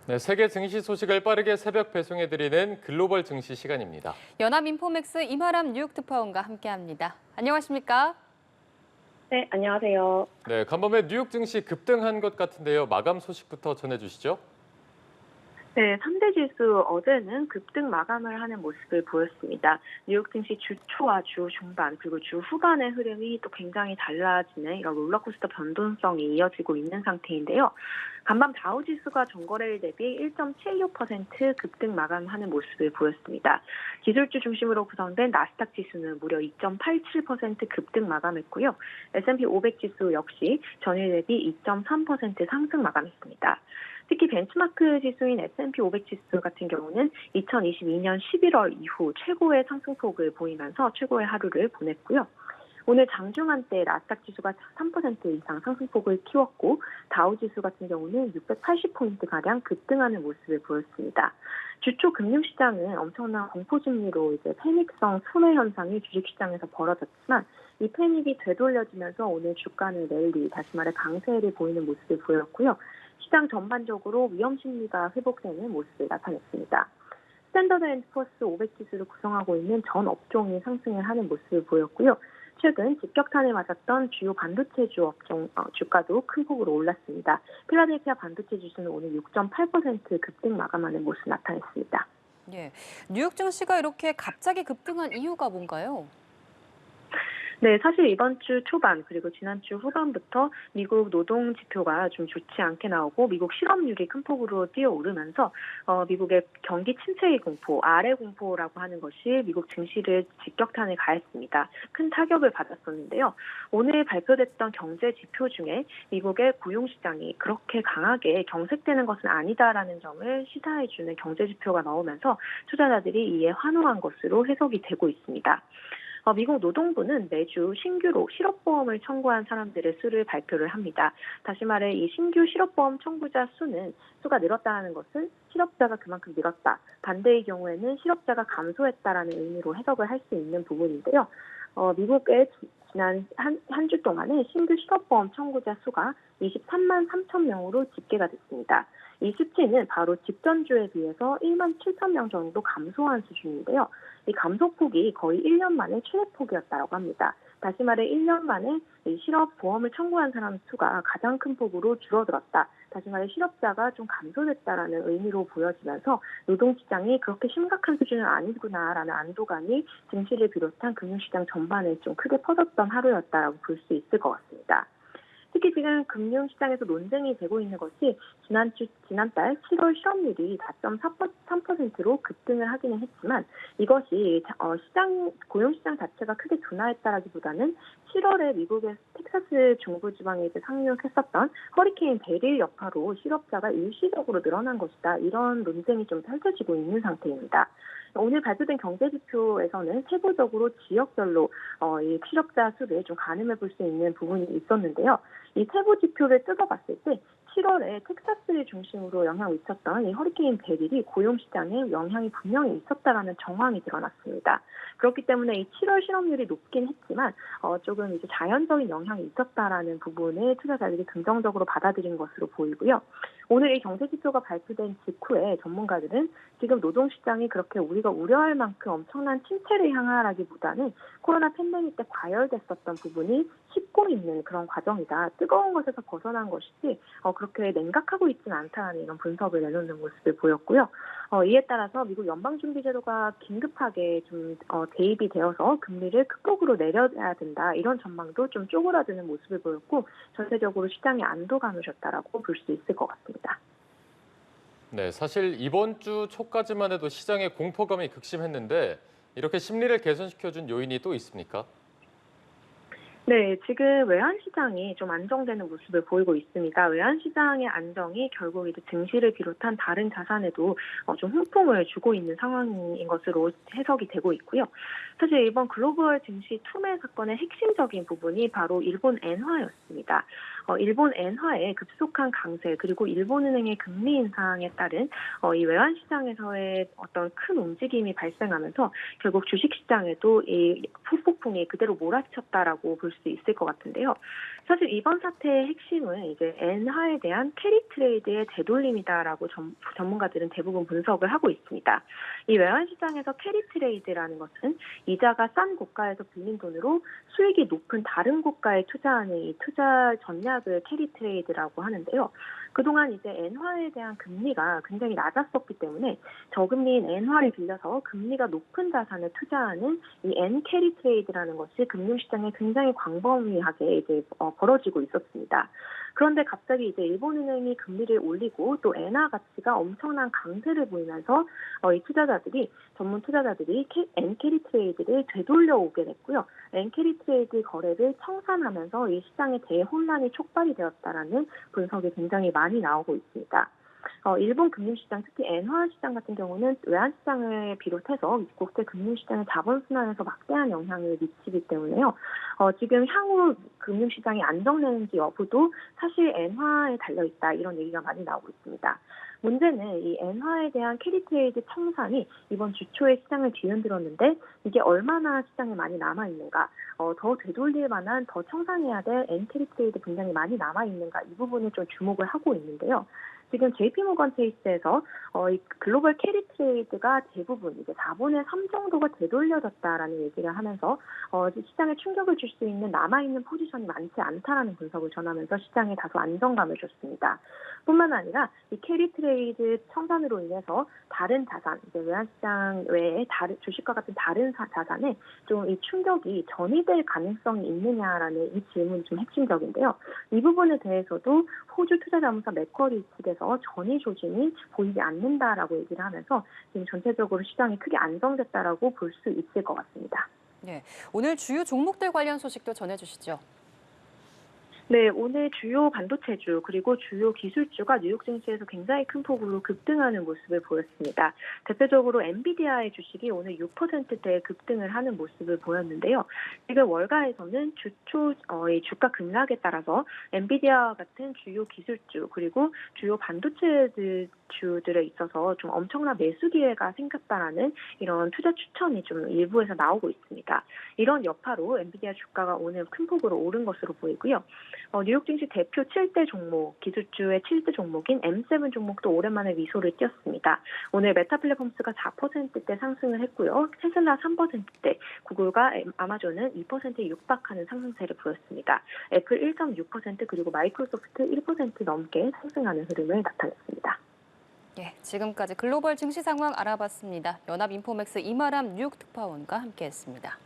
네, 세계 증시 소식을 빠르게 새벽 배송해드리는 글로벌 증시 시간입니다. 연합인포맥스 임아람 뉴욕 특파원과 함께합니다. 안녕하십니까? 네, 안녕하세요. 네, 간밤에 뉴욕 증시 급등한 것 같은데요. 마감 소식부터 전해주시죠. 네, 3대 지수 어제는 급등 마감을 하는 모습을 보였습니다. 뉴욕 증시 주 초와 주 중반 그리고 주 후반의 흐름이 또 굉장히 달라지는 이런 롤러코스터 변동성이 이어지고 있는 상태인데요. 간밤 다우 지수가 전거래일 대비 1.76% 급등 마감하는 모습을 보였습니다. 기술주 중심으로 구성된 나스닥 지수는 무려 2.87% 급등 마감했고요. S&P 500 지수 역시 전일 대비 2.3% 상승 마감했습니다. 특히 벤치마크 지수인 S&P 500 지수 같은 경우는 2022년 11월 이후 최고의 상승폭을 보이면서 최고의 하루를 보냈고요. 오늘 장중한 때 나스닥 지수가 3% 이상 상승폭을 키웠고 다우 지수 같은 경우는 680포인트가량 급등하는 모습을 보였습니다. 주초 금융시장은 엄청난 공포심리로 이제 패닉성 순회 현상이 주식시장에서 벌어졌지만 이 패닉이 되돌려지면서 오늘 주가는 랠리, 다시 말해 강세를 보이는 모습을 보였고요. 시장 전반적으로 위험심리가 회복되는 모습을 나타냈습니다. 스탠더드 앤 푸어스 500 지수를 구성하고 있는 전 업종이 상승을 하는 모습을 보였고요. 최근 직격탄을 맞았던 주요 반도체주 업종 주가도 큰 폭으로 올랐습니다. 필라델피아 반도체 지수는 오늘 6.8% 급등 마감하는 모습을 나타냈습니다. 예, 뉴욕 증시가 이렇게 갑자기 급등한 이유가 뭔가요? 네, 사실 이번 주 초반 그리고 지난주 후반부터 미국 노동 지표가 좀 좋지 않게 나오고 미국 실업률이 큰 폭으로 뛰어오르면서 미국의 경기 침체의 공포, 아래 공포라고 하는 것이 미국 증시를 직격탄을 가했습니다. 큰 타격을 받았었는데요. 오늘 발표됐던 경제 지표 중에 미국의 고용시장이 그렇게 강하게 경색되는 것은 아니다라는 점을 시사해주는 경제 지표가 나오면서 투자자들이 이에 환호한 것으로 해석이 되고 있습니다. 미국 노동부는 매주 신규로 실업보험을 청구한 사람들의 수를 발표를 합니다. 다시 말해 이 신규 실업보험 청구자 수가 늘었다는 것은 실업자가 그만큼 늘었다. 반대의 경우에는 실업자가 감소했다라는 의미로 해석을 할 수 있는 부분인데요. 미국의 지난 한 주 동안에 신규 실업보험 청구자 수가 23만 3천 명으로 집계가 됐습니다. 이 수치는 바로 직전주에 비해서 1만 7천 명 정도 감소한 수준인데요. 이 감소폭이 거의 1년 만에 최대폭이었다고 합니다. 다시 말해 1년 만에 이 실업보험을 청구한 사람 수가 가장 큰 폭으로 줄어들었다. 다시 말해 실업자가 좀 감소됐다라는 의미로 보여지면서 노동시장이 그렇게 심각한 수준은 아니구나라는 안도감이 증시를 비롯한 금융시장 전반에 좀 크게 퍼졌던 하루였다라고 볼 수 있을 것 같습니다. 특히 지금 금융시장에서 논쟁이 되고 있는 것이 지난달 7월 실업률이 4.3%로 급등을 하기는 했지만 이것이 고용시장 자체가 크게 둔화했다라기보다는 7월에 미국의 텍사스 중부지방에 상륙했었던 허리케인 베릴 여파로 실업자가 일시적으로 늘어난 것이다. 이런 논쟁이 좀 펼쳐지고 있는 상태입니다. 오늘 발표된 경제지표에서는 세부적으로 지역별로 이 실업자 수를 좀 가늠해 볼 수 있는 부분이 있었는데요. 이 세부 지표를 뜯어봤을 때 7월에 텍사스를 중심으로 영향을 미쳤던 이 허리케인 베릴이 고용시장에 영향이 분명히 있었다라는 정황이 드러났습니다. 그렇기 때문에 이 7월 실업률이 높긴 했지만 조금 이제 자연적인 영향이 있었다라는 부분을 투자자들이 긍정적으로 받아들인 것으로 보이고요. 오늘 이 경제지표가 발표된 직후에 전문가들은 지금 노동시장이 그렇게 우리가 우려할 만큼 엄청난 침체를 향하라기보다는 코로나 팬데믹 때 과열됐었던 부분이 식고 있는 그런 과정이다. 뜨거운 것에서 벗어난 것이지 그렇게 냉각하고 있지는 않다는 이런 분석을 내놓는 모습을 보였고요. 이에 따라서 미국 연방준비제도가 긴급하게 좀 대입이 되어서 금리를 극복으로 내려야 된다. 이런 전망도 좀 쪼그라드는 모습을 보였고 전체적으로 시장에 안도감을 줬다라고 볼 수 있을 것 같습니다. 네, 사실 이번 주 초까지만 해도 시장의 공포감이 극심했는데 이렇게 심리를 개선시켜준 요인이 또 있습니까? 네, 지금 외환시장이 좀 안정되는 모습을 보이고 있습니다. 외환시장의 안정이 결국 이제 증시를 비롯한 다른 자산에도 좀 훈풍을 주고 있는 상황인 것으로 해석이 되고 있고요. 사실 이번 글로벌 증시 투매 사건의 핵심적인 부분이 바로 일본 엔화였습니다. 일본 엔화의 급속한 강세 그리고 일본은행의 금리 인상에 따른 이 외환 시장에서의 어떤 큰 움직임이 발생하면서 결국 주식 시장에도 이 후폭풍이 그대로 몰아쳤다라고 볼 수 있을 것 같은데요. 사실 이번 사태의 핵심은 이제 엔화에 대한 캐리 트레이드의 되돌림이다라고 전문가들은 대부분 분석을 하고 있습니다. 이 외환 시장에서 캐리 트레이드라는 것은 이자가 싼 국가에서 빌린 돈으로 수익이 높은 다른 국가에 투자하는 이 투자 전략을 캐리 트레이드라고 하는데요. 그동안 이제 엔화에 대한 금리가 굉장히 낮았었기 때문에 저금리인 엔화를 빌려서 금리가 높은 자산을 투자하는 이 엔 캐리 트레이드라는 것이 금융시장에 굉장히 광범위하게 이제 벌어지고 있었습니다. 그런데 갑자기 이제 일본은행이 금리를 올리고 또 엔화 가치가 엄청난 강세를 보이면서 이 전문 투자자들이 엔 캐리 트레이드를 되돌려 오게 됐고요. 엔 캐리 트레이드 거래를 청산하면서 이 시장에 대혼란이 촉발이 되었다라는 분석이 굉장히 많이 나오고 있습니다. 일본 금융시장, 특히 엔화 시장 같은 경우는 외환 시장을 비롯해서 국제 금융시장의 자본순환에서 막대한 영향을 미치기 때문에요. 지금 향후 금융시장이 안정되는지 여부도 사실 엔화에 달려있다 이런 얘기가 많이 나오고 있습니다. 문제는 이 엔화에 대한 캐리 트레이드 청산이 이번 주 초에 시장을 뒤흔들었는데 이게 얼마나 시장에 많이 남아있는가, 더 되돌릴 만한 더 청산해야 될 엔 캐리 트레이드 굉장히 많이 남아있는가 이 부분을 좀 주목을 하고 있는데요. 지금 JP모건 체이스에서 이 글로벌 캐리 트레이드가 대부분 이제 4분의 3 정도가 되돌려졌다라는 얘기를 하면서 시장에 충격을 줄 수 있는 남아있는 포지션이 많지 않다라는 분석을 전하면서 시장에 다소 안정감을 줬습니다. 뿐만 아니라 이 캐리 트레이드 청산으로 인해서 다른 자산, 이제 외환시장 외에 다른 주식과 같은 다른 자산에 좀 이 충격이 전이될 가능성이 있느냐라는 이 질문이 좀 핵심적인데요. 이 부분에 대해서도 호주 투자자문사 맥쿼리 측에서 전이 조짐이 보이지 않는다라고 얘기를 하면서 지금 전체적으로 시장이 크게 안정됐다라고 볼 수 있을 것 같습니다. 네, 오늘 주요 종목들 관련 소식도 전해주시죠. 네, 오늘 주요 반도체주 그리고 주요 기술주가 뉴욕 증시에서 굉장히 큰 폭으로 급등하는 모습을 보였습니다. 대표적으로 엔비디아의 주식이 오늘 6%대 급등을 하는 모습을 보였는데요. 지금 월가에서는 주가 급락에 따라서 엔비디아와 같은 주요 기술주 그리고 주요 반도체주들에 있어서 좀 엄청난 매수 기회가 생겼다라는 이런 투자 추천이 좀 일부에서 나오고 있습니다. 이런 여파로 엔비디아 주가가 오늘 큰 폭으로 오른 것으로 보이고요. 뉴욕 증시 대표 7대 종목, 기술주의 7대 종목인 M7 종목도 오랜만에 미소를 띄었습니다. 오늘 메타 플랫폼스가 4%대 상승을 했고요. 테슬라 3%대, 구글과 아마존은 2%에 육박하는 상승세를 보였습니다. 애플 1.6% 그리고 마이크로소프트 1% 넘게 상승하는 흐름을 나타냈습니다. 예, 지금까지 글로벌 증시 상황 알아봤습니다. 연합인포맥스 이마람 뉴욕 특파원과 함께했습니다.